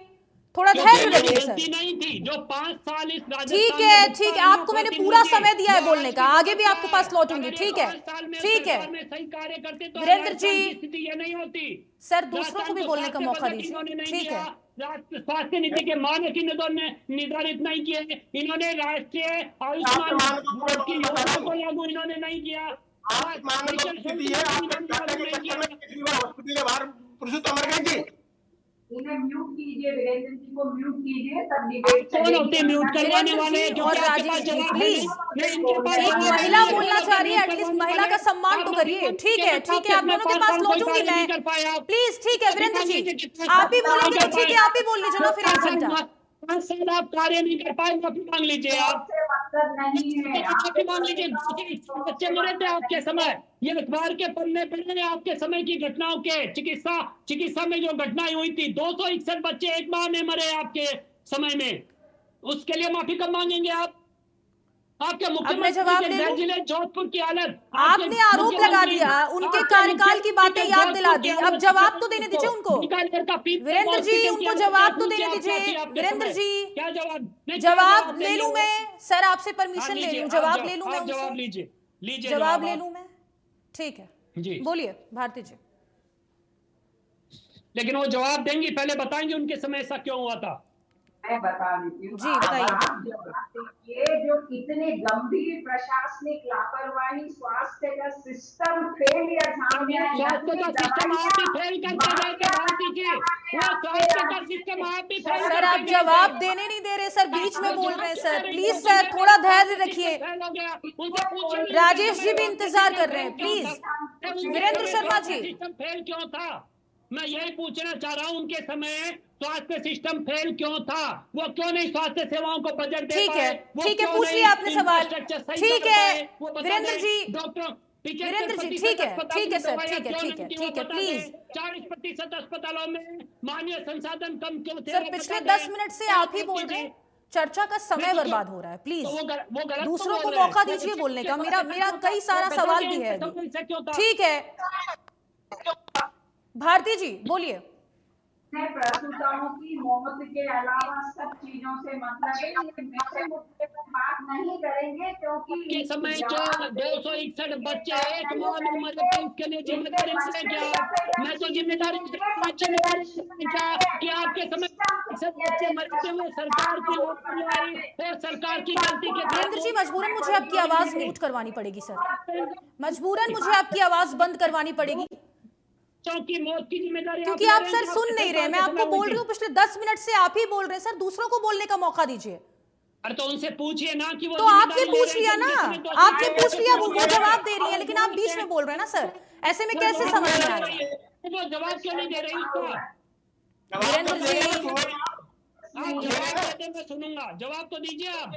थोड़ा धैर्य रखिए सर। नहीं थी जो 5 साल इस ठीक है, ठीक है, आपको मैंने पूरा समय दिया है बोलने का, आगे भी आपके पास लौटूंगी। ठीक है, ठीक है सही कार्य करते तो वीरेंद्र जी, स्थिति ये नहीं होती। सर दूसरों को भी बोलने का मौका दीजिए। ठीक है, स्वास्थ्य नीति के मानक निर्धारित नहीं किए इन्होंने, राष्ट्रीय आयुष्मान भारत की योजना को लागू इन्होंने नहीं किया। हॉस्पिटल के बाहर प्रसूता मर गई थी। इन्हें म्यूट कीजिए, वीरेंद्र जी को म्यूट कीजिए, तब डिबेट कौन होते हैं म्यूट करवाने वीरेंद्र वाले? जी क्योंकि और आपके पास राजेश जी, जवाब है प्लीज नहीं। मैं इनके पास एक जवाब है महिला नहीं। बोलना कौन चाह होते रही हैं है, म्यूट एटलीस्ट करवाने महिला वाले? का सम्मान आप तो माफी करिए। मांग ठीक के है बताओ ठीक कि है, आप अपने दोनों के पास पास कौन कोई लौटूंगी कार्य नहीं मैं। कर पाए आप? प्लीज ठीक है वीरेंद्र जी, मांगिए कितने आप ही साल बोलेंगे कर तो ठीक पाए? है, आप ही बोल लीजिए ना फिर 1 घंटा। 5 साल आप कार्य नहीं कर पाए, माफी मांग लीजिए आप। से मतलब नहीं है। माफी मांग लीजिए। बच्चे मरे थे आपके समय, ये अखबार के पन्ने पढ़े आपके समय की घटनाओं के। चिकित्सा में जो घटनाएं हुई थी, 261 बच्चे एक माह में मरे आपके समय में। उसके लिए माफी कब मांगेंगे आप? आपके अब मैं मुख्यमंत्री जवाब के ले लूं? जिले जोधपुर की हालत, आपने आरोप लगा दिया, उनके कार्यकाल की बातें याद दिला दी, अब जवाब तो देने दीजिए उनको। वीरेंद्र जी उनको जवाब तो देने दीजिए। वीरेंद्र जी क्या जवाब? नहीं, क्या जवाब ले देंगे लूं वो? मैं सर, आपसे हाँ, परमिशन ले लीजिए, लूं, आप जवाब ले लूं मैं आप जवाब उनसे? लीजिए जवाब ले आप। लूं मैं? ठीक है जी, बोलिए भारती जी। लेकिन वो जवाब देंगी, पहले बताएंगे उनके समय ऐसा क्यों हुआ था। मैं बता देती हूँ। जी बताइए। आप जवाब देखिए, जो इतने गंभीर प्रशासनिक लापरवाही, स्वास्थ्य का सिस्टम फेलियर सामने आया, स्वास्थ्य का सिस्टम आप ही फेल करके गए थे भारती जी। वो स्वास्थ्य का सिस्टम आप ही फेल सर करके आप गए जवाब थे। देने नहीं दे रहे सर, बीच में वो बोल जवाब रहे हैं क्यों सर, दे रही प्लीज है? सर वो थोड़ा जवाब धैर्य आपके रखिए। फेल हो गया। उनसे पूछिए नहीं राजेश कि जी भी समय इंतजार सिस्टम कर रहे हैं, फेल क्यों प्लीज। था? उनके वीरेंद्र समय शर्मा स्वास्थ्य जी। सिस्टम फेल क्यों था? मैं यही पूछना चाह रहा हूं, उनके समय स्वास्थ्य सिस्टम फेल क्यों था? वो क्यों नहीं स्वास्थ्य सेवाओं को बजट दे ठीक पाए? है वो ठीक है, क्यों पूछ नहीं लिया आपने सवाल। इंफ्रास्ट्रक्चर सही ठीक कर है पाए? वो बता वीरेंद्र दें। जी, डॉक्टर वीरेंद्र जी 75% ठीक है अस्पतालों ठीक है में सर, दवाइयां ठीक है क्यों ठीक नहीं है थी? ठीक वो है बता प्लीज। दें। 40% अस्पतालों में मानवीय संसाधन कम क्यों थे? सर वो पिछले बता 10 दें। मिनट से क्या आप ही बोल गलती रहे थी? हैं, चर्चा का समय नहीं तो बर्बाद हो रहा है, प्लीज तो वो गलत तो दूसरों को बोल रहे हैं। मौका वो दीजिए बच्चे बोलने का। के मेरा साथ मेरा क्यों कई था? सारा वो बता सवाल दें, भी है इनके अभी। समझ से क्यों था? ठीक है भारती जी बोलिए। प्रसूताओं की मौत के अलावा सब चीजों से मतलब है, ये मुझसे मुद्दे पर बात नहीं करेंगे क्योंकि के समय जो 261 बच्चे एक माह में मरे थे, उसके लिए जिम्मेदारी नहीं क्या? मैं तो जिम्मेदारी क्या कि आपके समय सब बच्चे मरे थे, वो सरकार की लापरवाही और सरकार की गलती के वीरेंद्र जी मजबूरन मुझे आपकी आवाज म्यूट करवानी पड़ेगी सर, मजबूरन मुझे आपकी आवाज बंद करवानी पड़ेगी की मौत की जिम्मेदारी क्योंकि ले आप रहे सर हैं, सुन नहीं रहे। मैं आपको बोल रही हूँ पिछले 10 मिनट से आप ही बोल रहे हैं सर, दूसरों को बोलने का मौका दीजिए। अरे तो उनसे पूछिए ना कि वो तो आपने जिम्मेदारी ले पूछ रहे लिया हैं ना, कि उनके समय आपने पूछ लिया, वो तो जवाब दे रही है, लेकिन आप बीच में बोल रहे हैं ना सर, ऐसे में कैसे समझ में आएगा? वो जवाब क्यों नहीं दे रही उसका? वीरेंद्र जी आप जवाब देते मैं सुनूंगा, जवाब तो दीजिए आप।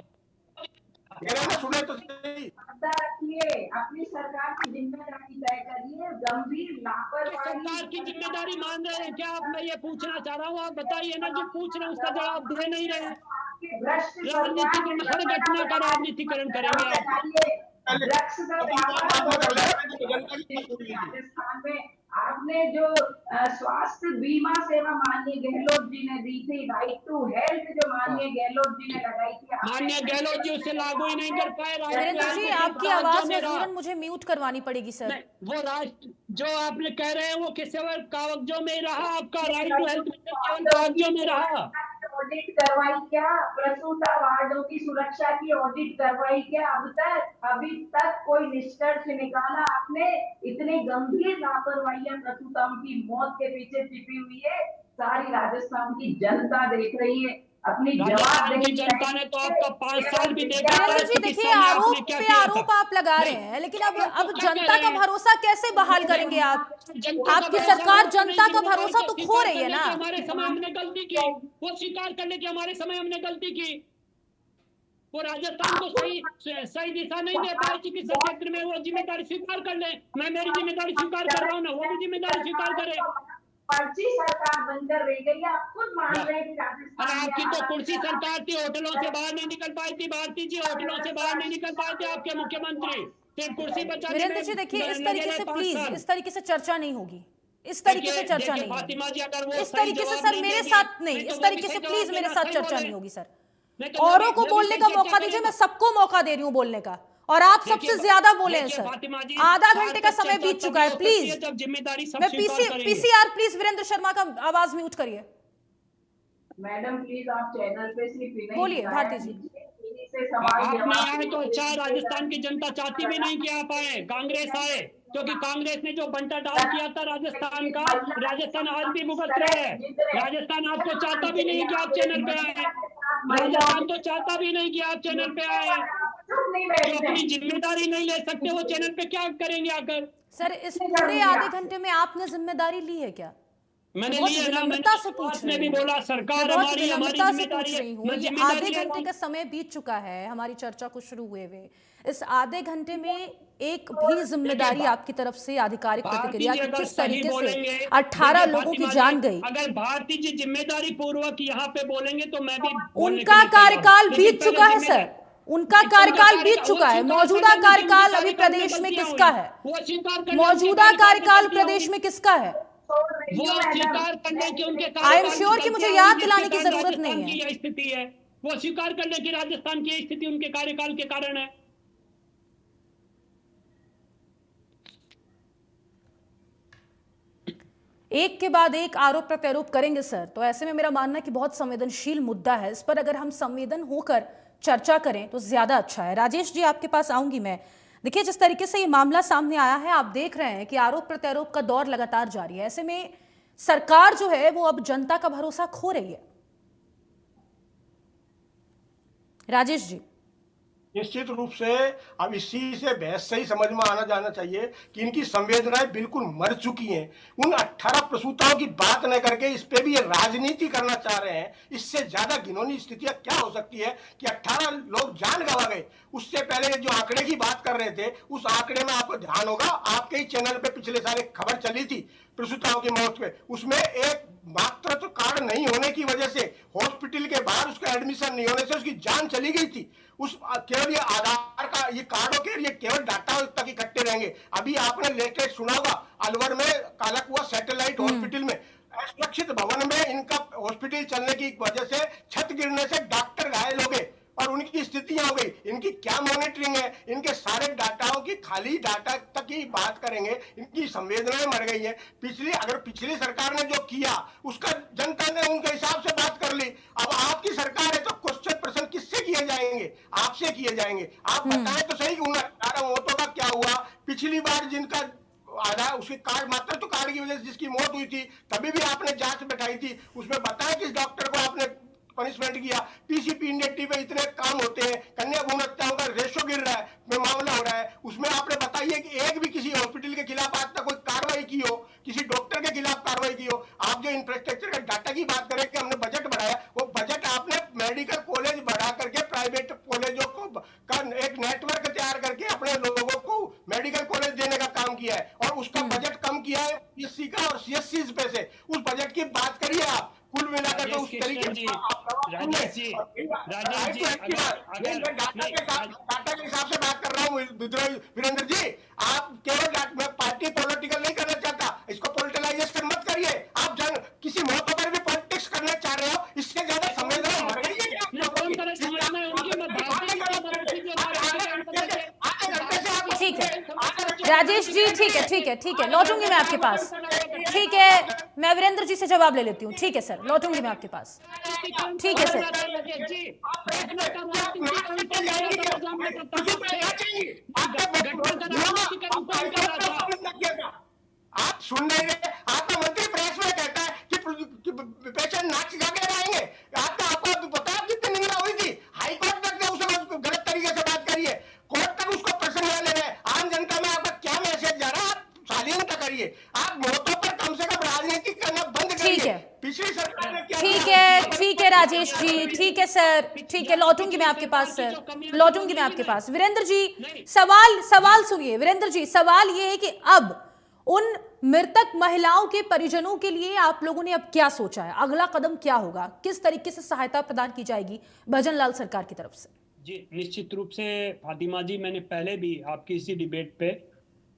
सुने तो सही। मुद्दा रखिए, अपनी सरकार की जिम्मेदारी तय करिए। गंभीर लापरवाही सरकार की जिम्मेदारी मान रहे हैं क्या आप? मैं ये पूछना चाह रहा हूँ, आप बताइए ना, जो पूछ रहे हैं उसका जवाब दे नहीं रहे हैं। राजनीतिकरण, हर घटना का राजनीतिकरण करेंगे आप। राजस्थान में आपने जो स्वास्थ्य बीमा सेवा माननीय गहलोत जी ने दी थी, राइट टू हेल्थ जो माननीय गहलोत जी ने लगाई थी, माननीय गहलोत जी उसे लागू ही नहीं कर पाए। वीरेंद्र जी आपकी आवाज मजबूरन मुझे म्यूट करवानी पड़ेगी सर। वो राष्ट्र जो आपने कह रहे हैं वो केवल कागजों में रहा, आपका राइट टू हेल्थ केवल कागजों में रहा। ऑडिट करवाई क्या? प्रसूता वार्डों की सुरक्षा की ऑडिट करवाई क्या? अभी तक कोई निष्कर्ष निकाला आपने? इतने गंभीर लापरवाहियां प्रसूताओं की मौत के पीछे छिपी हुई है, सारी राजस्थान की जनता देख रही है। अपनी राजस्थान की जनता ने तो आपका 5 साल भी देखा है। वीरेंद्र जी देखिए, आरोप पे आरोप आप लगा रहे हैं, लेकिन अब जनता का भरोसा कैसे बहाल करेंगे आप? आपकी सरकार जनता का भरोसा तो खो रही है ना। हमारे समय हमने गलती की, वो स्वीकार करने की हमारे समय हमने गलती की। वो राजस्थान को सही दिशा नहीं दे पाए चिकित्सा क्षेत्र में, वो जिम्मेदारी स्वीकार कर ले। मैं मेरी जिम्मेदारी स्वीकार कर रहा हूँ ना, वो भी जिम्मेदारी स्वीकार करे। पर्ची सरकार बनकर रह गई है, आप खुद मान रहे हैं कि राजस्थान आपकी तो कुर्सी सरकार थी, होटलों से बाहर नहीं निकल पाई थी भारती जी, होटलों से बाहर नहीं निकल पाए थे आपके मुख्यमंत्री, सिर्फ कुर्सी बचाने में। वीरेंद्र जी देखिए, इस तरीके से प्लीज, इस तरीके से चर्चा नहीं होगी, इस तरीके से चर्चा नहीं होगी, इस तरीके से सर मेरे साथ नहीं, इस तरीके से प्लीज मेरे साथ चर्चा नहीं होगी सर। औरों को बोलने का मौका दीजिए, मैं सबको मौका दे रही हूँ बोलने का, और आप सबसे ज्यादा बोले हैं सर। आधा घंटे का समय बीत चुका है, प्लीज मैं पीसीआर प्लीज वीरेंद्र शर्मा का आवाज म्यूट करिए। मैडम प्लीज आप चैनल पे सिर्फ बोलिए भारती जी। आप नहीं आए तो अच्छा, राजस्थान की जनता चाहती भी नहीं कि आप आए, कांग्रेस आए। क्योंकि कांग्रेस ने जो बंटा डाल किया था राजस्थान का, राजस्थान आज भी भुगत रहे हैं। राजस्थान आपको चाहता भी नहीं कि आप चैनल पे आए, राजस्थान तो चाहता भी नहीं कि आप चैनल पे आए। जो अपनी जिम्मेदारी नहीं ले सकते वो चैनल पे क्या करेंगे आकर? सर, इस पूरे आधे घंटे में आपने जिम्मेदारी ली है क्या? मैंने बहुत लिया ना, विनम्रता से मैंने पूछ शुरुआत में रही भी हूँ। बोला मैं सरकार बहुत हमारी विनम्रता से जिम्मेदारी पूछ है। रही हूँ। मैं ये जिम्मेदारी आधे लेता घंटे हूं। का समय बीत चुका है हमारी चर्चा को शुरू हुए हुए। इस आधे घंटे में एक भी जिम्मेदारी आपकी तरफ से आधिकारिक भारती प्रतिक्रिया जी कि अगर किस सही तरीके से बोलेंगे, 18 देखिए लोगों की फातिमा जान जी, गई। अगर भारती जी जिम्मेदारी पूर्वक यहाँ पे बोलेंगे तो मैं भी बोलने के उनका लिए तैयार हूं। कार्यकाल लेकिन बीत पहले चुका है जिम्मेदारी- सर, उनका उनका कार्यकाल बीत वो चुका है। स्वीकार मौजूदा कर लें कि उनके कार्यकाल अभी कार्यकाल में प्रदेश में गलतियां किसका हुई। है? वो स्वीकार कर लें मौजूदा उनके कार्यकाल गलतियां प्रदेश हुई। में किसका है? वो स्वीकार कर लें कि उनके आई एम कार्यकाल में श्योर कि मुझे गलतियां याद हुई, दिलाने जिसके की कारण जरूरत नहीं राजस्थान की है। यह स्थिति है। वो स्वीकार कर लें कि राजस्थान की यह स्थिति उनके कार्यकाल के कारण है। एक के बाद एक आरोप प्रत्यारोप करेंगे सर, तो ऐसे में मेरा मानना है कि बहुत संवेदनशील मुद्दा है। इस पर अगर हम संवेदन होकर चर्चा करें तो ज्यादा अच्छा है। राजेश जी, आपके पास आऊंगी मैं। देखिए, जिस तरीके से ये मामला सामने आया है, आप देख रहे हैं कि आरोप प्रत्यारोप का दौर लगातार जारी है। ऐसे में सरकार जो है वो अब जनता का भरोसा खो रही है। राजेश जी, निश्चित रूप से अब इसी से बहस से ही समझ में आना जाना चाहिए कि इनकी संवेदनाएं बिल्कुल मर चुकी हैं। उन 18 प्रसूताओं की बात न करके इस पे भी ये राजनीति करना चाह रहे हैं। इससे ज्यादा घिनौनी स्थितियां क्या हो सकती है कि 18 लोग जान गंवा गए। उससे पहले जो आंकड़े की बात कर रहे थे, उस आंकड़े में आपको ध्यान होगा, आपके ही चैनल पे पिछले साल एक खबर चली थी प्रसूताओं की मौत पे। उसमें एक मातृत्व कार्ड नहीं होने की वजह से हॉस्पिटल के बाहर उसका एडमिशन नहीं होने से उसकी जान चली गई थी। उस केवल ये आधार का ये कार्डों के लिए केवल डाटा तक इकट्ठे रहेंगे। अभी आपने लेटेस्ट सुना होगा, अलवर में कालाकुआ सैटेलाइट हॉस्पिटल में असुरक्षित भवन में इनका हॉस्पिटल चलने की वजह से छत गिरने से डॉक्टर घायल हो गए और उनकी स्थितियां हो गई। इनकी क्या मॉनिटरिंग है? इनके सारे डाटाओं की खाली डाटा तक ही बात करेंगे। इनकी संवेदनाएं मर गई हैं। अगर पिछली सरकार ने जो किया उसका जनता ने उनके हिसाब से बात कर ली। अब आपकी सरकार है तो क्वेश्चन प्रश्न किससे किए जाएंगे? आपसे किए जाएंगे। आप बताएं तो सही, उन 18 वोटों का क्या हुआ? पिछली बार जिनका आधा उसके कार्ड, मात्र तो कार्ड की वजह से जिसकी मौत हुई थी, तभी भी आपने जांच बैठाई थी। उसमें बताया किस डॉक्टर को आपने पनिशमेंट किया? पीसीपी इंडेक्टिव पे इतने काम होते हैं, कन्या भ्रूण हत्याओं का रेशो गिर रहा है, मामला हो रहा है, उसमें आपने बताइए कि एक भी किसी हॉस्पिटल के खिलाफ आज तक कोई कार्रवाई की हो, किसी डॉक्टर के खिलाफ कार्रवाई की हो? आप जो इंफ्रास्ट्रक्चर का डाटा की बात करें कि हमने बजट बढ़ाया, वो बजट आपने मेडिकल कॉलेज बढ़ा करके प्राइवेट कॉलेजों को का एक नेटवर्क तैयार करके अपने लोगों को मेडिकल कॉलेज देने का काम किया है और उसका बजट कम किया है पीएससी का और सीएससी पे से। उस बजट की बात करिए आप, कुल मिलाकर तो उस तरीके राजेश जी, डाटा के हिसाब से बात कर रहा हूँ वीरेंद्र जी। आप केवल मैं पार्टी पॉलिटिकल नहीं करना चाहता, इसको पॉलिटिलाइजेशन मत करिए। आप किसी मौके पर भी पॉलिटिक्स करना चाह रहे हो, इससे ज्यादा संवेदना मर गई है ठीक है राजेश जी, ठीक है, लौटूंगी मैं आपके पास। ठीक है, मैं वीरेंद्र जी से जवाब ले लेती हूँ। ठीक है सर, लौटूंगी मैं आपके पास। ठीक है सर। आप सुन नहीं रहे। आपका मंत्री प्रेस में कहता है कि पेशेंट नाच गा के आएंगे। आपको पता है कितनी निंदा हुई थी? हाई कोर्ट तक उसको गलत तरीके से बात करिए, कोर्ट तक उसको प्रश्न ले रहे हैं। आम जनता में आपका क्या मैसेज जा रहा है? आप शालीनता करिए, आप मौतों पर कम से कम राजनीति करना बंद करिए। ठीक है, पिछली सरकार ने क्या? ठीक है राजेश जी, ठीक है सर, ठीक है, लौटूंगी मैं आपके पास सर, लौटूंगी मैं आपके पास। वीरेंद्र जी, सवाल सुनिए। वीरेंद्र जी, सवाल ये है कि अब उन मृतक महिलाओं के परिजनों के लिए आप लोगों ने अब क्या सोचा है? अगला कदम क्या होगा? किस तरीके से सहायता प्रदान की जाएगी भजन लाल सरकार की तरफ से? जी, निश्चित रूप से फातिमा जी, मैंने पहले भी आपकी इसी डिबेट पे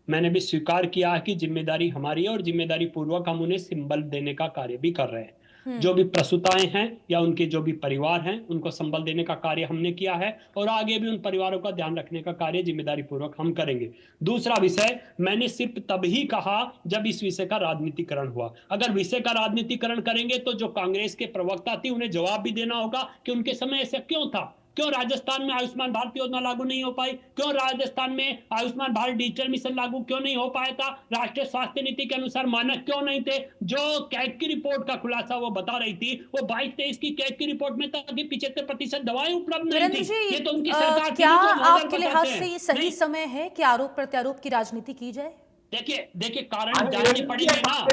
मैंने भी स्वीकार किया कि जिम्मेदारी हमारी है और जिम्मेदारी पूर्वक हम उन्हें संबल देने का कार्य भी कर रहे हैं। जो भी प्रसूताएं हैं या उनके जो भी परिवार हैं, उनको संबल देने का कार्य हमने किया है और आगे भी उन परिवारों का ध्यान रखने का कार्य जिम्मेदारी पूर्वक हम करेंगे। दूसरा विषय, मैंने सिर्फ तभी कहा जब इस विषय का राजनीतिकरण हुआ। अगर विषय का राजनीतिकरण करेंगे तो जो कांग्रेस के प्रवक्ता थे उन्हें जवाब भी देना होगा कि उनके समय ऐसा क्यों था। क्यों राजस्थान में आयुष्मान भारत योजना लागू नहीं हो पाई? क्यों राजस्थान में आयुष्मान भारत डिजिटल मिशन लागू क्यों नहीं हो पाया था? राष्ट्रीय स्वास्थ्य नीति के अनुसार मानक क्यों नहीं थे? जो कैग की रिपोर्ट का खुलासा वो बता रही थी, वो 22-23 की कैग की रिपोर्ट में था कि 75% दवाएं उपलब्ध नहीं वीरेंद्र थी। जी, ये तो उनकी सरकार थी क्या जो मॉडल आपके लिहाज बताते से हैं। ये सही नहीं, समय है कि आरोप प्रत्यारोप की राजनीति की जाए? देखिए कारण जानने पड़ेंगे ना।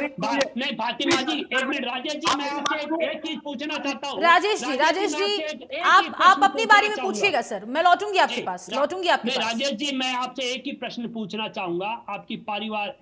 नहीं फातिमा जी, एक मिनट। राजेश जी, मैं आपसे एक चीज पूछना चाहता हूँ। राजेश जी, मैं आपसे एक आप ही प्रश्न अपनी बारी में पूछना पूछिएगा चाहूंगा। सर, मैं लौटूंगी आपके जी, पास, लौटूंगी आपके नहीं पास। राजेश जी, मैं आपसे एक ही प्रश्न पूछना चाहूंगा। आपकी पारिवार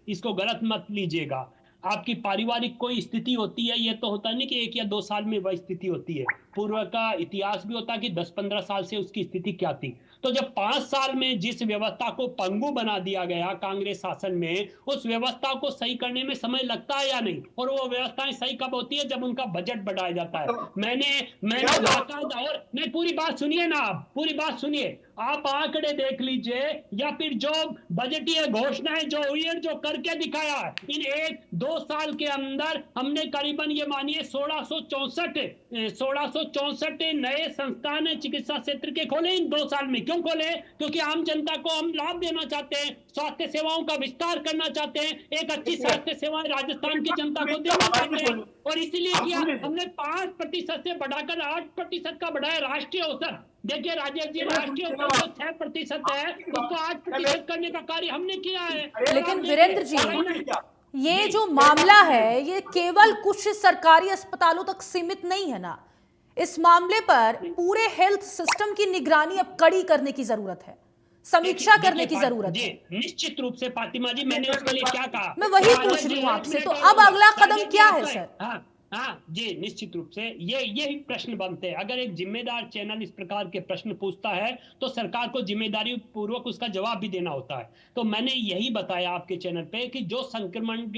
इसको गलत मत लीजिएगा। आपकी पारिवारिक कोई स्थिति होती है, ये तो होता नहीं कि 1 या 2 साल में वह स्थिति होती है। पूर्व का इतिहास भी होता है कि 10-15 साल से उसकी स्थिति क्या थी। तो जब 5 साल में जिस व्यवस्था को पंगु बना दिया गया कांग्रेस शासन में, उस व्यवस्था को सही करने में समय लगता है या नहीं? और वो व्यवस्थाएं सही कब होती है? जब उनका बजट बढ़ाया जाता है। मैंने बाकायदा, और नहीं, पूरी बात सुनिए ना, आप पूरी बात सुनिए। आप आंकड़े देख लीजिए, या फिर जो बजटीय घोषणाएं जो हुई है, जो करके दिखाया है, इन 1-2 साल के अंदर हमने करीबन ये मानिए 1664 नए संस्थान चिकित्सा क्षेत्र के खोले इन 2 साल में। क्यों खोले? क्योंकि आम जनता को हम लाभ देना चाहते हैं, स्वास्थ्य सेवाओं का विस्तार करना चाहते हैं, एक अच्छी स्वास्थ्य सेवाएं राजस्थान की जनता को देना चाहते हैं, और इसलिए किया हमने 5% से बढ़ाकर 8% का बढ़ाया राष्ट्रीय औसत। देखिए राजेश जी, राष्ट्रीय औसत जो 6% है, उसको 8% करने का कार्य हमने किया है। लेकिन वीरेंद्र जी, ये जो मामला है ये केवल कुछ सरकारी अस्पतालों तक सीमित नहीं है ना। इस मामले पर पूरे हेल्थ सिस्टम की निगरानी अब कड़ी करने की जरूरत है, समीक्षा करने की जरूरत है। निश्चित रूप से फातिमा जी, मैंने उसके लिए क्या कहा? मैं वही पूछ रही हूँ आपसे, तो अब अगला कदम क्या है सर? हाँ जी, निश्चित रूप से यही प्रश्न बनते हैं। अगर एक जिम्मेदार चैनल इस प्रकार के प्रश्न पूछता है, तो सरकार को जिम्मेदारी पूर्वक उसका जवाब भी देना होता है। तो मैंने यही बताया आपके चैनल पे कि जो संक्रमण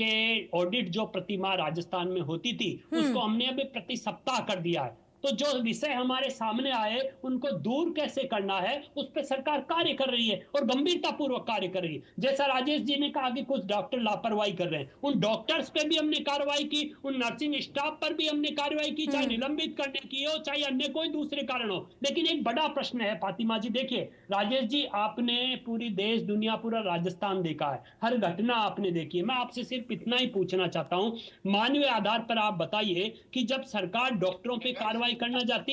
के ऑडिट जो प्रतिमाह राजस्थान में होती थी, उसको हमने अभी प्रति सप्ताह कर दिया है। तो जो विषय हमारे सामने आए, उनको दूर कैसे करना है, उस पर सरकार कार्य कर रही है, और गंभीरता पूर्वक कार्य कर रही है। जैसा राजेश जी ने कहा कि कुछ डॉक्टर लापरवाही कर रहे हैं, उन डॉक्टर्स पे भी हमने कार्रवाई की, उन नर्सिंग स्टाफ पर भी हमने कार्रवाई की, चाहे निलंबित करने की हो, चाहे अन्य कोई दूसरे कारण हो। लेकिन एक बड़ा प्रश्न है फातिमा जी, देखिए राजेश जी, आपने पूरी देश दुनिया, पूरा राजस्थान देखा है, हर घटना आपने देखी है। मैं आपसे सिर्फ इतना ही पूछना चाहता हूँ, मानवीय आधार पर आप बताइए कि जब सरकार डॉक्टरों पे कार्रवाई करने जाती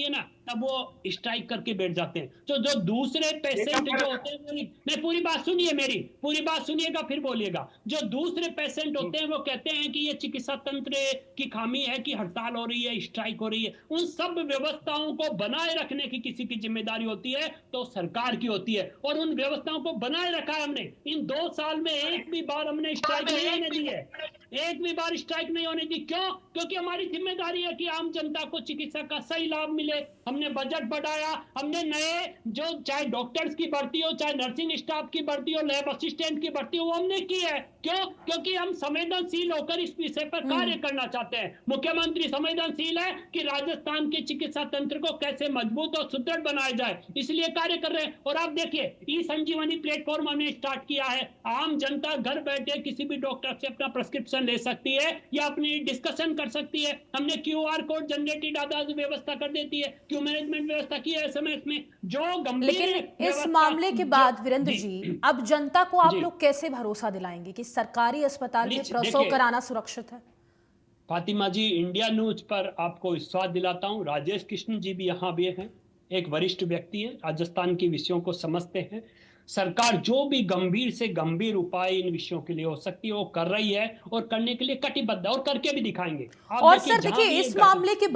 है ना, तब वो स्ट्राइक करके बैठ जाते हैं। तो जो दूसरे पेशेंट जो होते हैं, नहीं पूरी बात सुनिए मेरी, पूरी बात सुनिएगा फिर बोलिएगा। जो दूसरे पेशेंट होते हैं वो कहते हैं कि ये चिकित्सा तंत्र की खामी है कि हड़ताल हो रही है, स्ट्राइक हो रही है। उन सब व्यवस्थाओं को बनाए रखने की किसी की जिम्मेदारी होती है तो सरकार की होती है, और उन व्यवस्थाओं को बनाए रखा है हमने। इन 2 साल में एक भी बार हमने स्ट्राइक नहीं होने दी है, एक भी बार स्ट्राइक नहीं होने दी। क्यों? क्योंकि हमारी जिम्मेदारी है कि आम जनता को चिकित्सा का सही लाभ मिले। हमने बजट बढ़ाया, हमने नए जो चाहे डॉक्टर्स की भर्ती हो, चाहे नर्सिंग स्टाफ की भर्ती हो, लैब असिस्टेंट की भर्ती हो, वो हमने की है। क्यों? क्योंकि हम संवेदनशील होकर इस विषय पर कार्य करना चाहते हैं। मुख्यमंत्री संवेदनशील है कि राजस्थान के चिकित्सा तंत्र को कैसे मजबूत और सुदृढ़ बनाया जाए, इसलिए कार्य कर रहे हैं। और आप देखिए, ई संजीवनी प्लेटफॉर्म हमने स्टार्ट किया है। आम जनता घर बैठे किसी भी डॉक्टर से अपना प्रिस्क्रिप्शन ले सकती है या अपनी डिस्कशन कर सकती है। हमने QR कोड जनरेटेड आधार व्यवस्था कर देती है, क्यू मैनेजमेंट व्यवस्था की है SMS में। जो गंभीर लेकिन इस मामले के बाद वीरेंद्र जी, अब जनता को आप लोग कैसे भरोसा दिलाएंगे कि सरकारी अस्पताल में प्रसव कराना सुरक्षित है? फातिमा जी, इंडिया न्यूज पर आपको विश्वास दिलाता हूं, राजेश कृष्ण जी भी यहाँ भी हैं, एक वरिष्ठ व्यक्ति है, राजस्थान के विषयों को समझते हैं। सरकार जो भी गंभीर से गंभीर उपाय इन विषयों के लिए हो सकती है वो कर रही है, और करने के लिए कटिबद्ध है, और करके भी दिखाएंगे। और सर देखिए, इस मामले के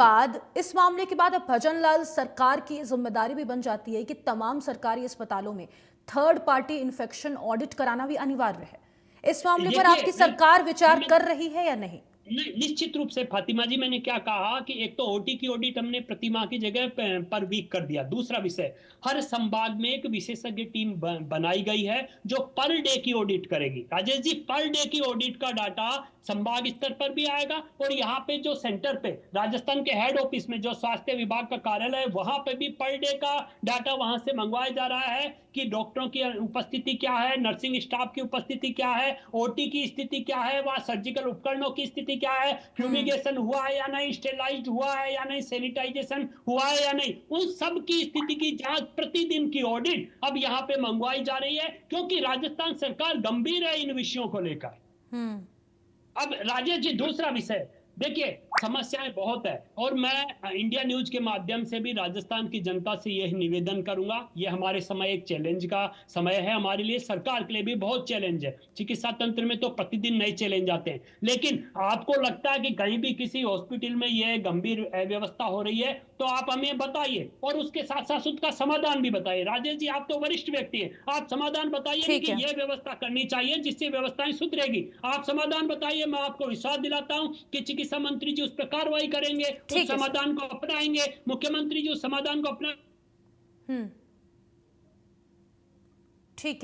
बाद अब भजन लाल सरकार की जिम्मेदारी भी बन जाती है कि तमाम सरकारी अस्पतालों में थर्ड पार्टी इंफेक्शन ऑडिट कराना भी अनिवार्य है। इस मामले पर आपकी सरकार विचार कर रही है या नहीं? निश्चित रूप से फातिमा जी, मैंने क्या कहा कि एक तो OT की ऑडिट हमने प्रतिमाह की जगह पर वीक कर दिया। दूसरा विषय, हर संभाग में एक विशेषज्ञ टीम बनाई गई है जो पर डे की ऑडिट करेगी। राजेश जी, पर डे की ऑडिट का डाटा संभाग स्तर पर भी आएगा, और यहाँ पे जो सेंटर पे राजस्थान के हेड ऑफिस में जो स्वास्थ्य विभाग का कार्यालय है वहां पे भी पर डे का डाटा वहां से मंगवाया जा रहा है कि डॉक्टरों की उपस्थिति क्या है, नर्सिंग स्टाफ की उपस्थिति क्या है, ओटी की स्थिति क्या है, वहां सर्जिकल उपकरणों की स्थिति क्या है, फ्यूमिगेशन हुआ है या नहीं, स्टेलाइज्ड हुआ है या नहीं, सैनिटाइजेशन हुआ है या नहीं, उन सब की स्थिति की जांच, प्रतिदिन की ऑडिट अब यहाँ पे मंगवाई जा रही है, क्योंकि राजस्थान सरकार गंभीर है इन विषयों को लेकर। अब राजेश जी, दूसरा विषय देखिए, समस्याएं बहुत है, और मैं इंडिया न्यूज के माध्यम से भी राजस्थान की जनता से यह निवेदन करूंगा, ये हमारे समय एक चैलेंज का समय है, हमारे लिए, सरकार के लिए भी बहुत चैलेंज है। चिकित्सा तंत्र में तो प्रतिदिन नए चैलेंज आते हैं, लेकिन आपको लगता है कि कहीं भी किसी हॉस्पिटल में यह गंभीर अव्यवस्था हो रही है तो आप हमें बताइए, और उसके साथ साथ उसका समाधान भी बताइए। राजेश जी, आप तो वरिष्ठ व्यक्ति हैं, आप समाधान बताइए कि यह व्यवस्था करनी चाहिए जिससे व्यवस्थाएं सुधरेगी। आप समाधान बताइए, मैं आपको विश्वास दिलाता हूं कि चिकित्सा मंत्री जी उस पर कार्रवाई करेंगे, उस समाधान को अपनाएंगे, मुख्यमंत्री जी उस समाधान को अपना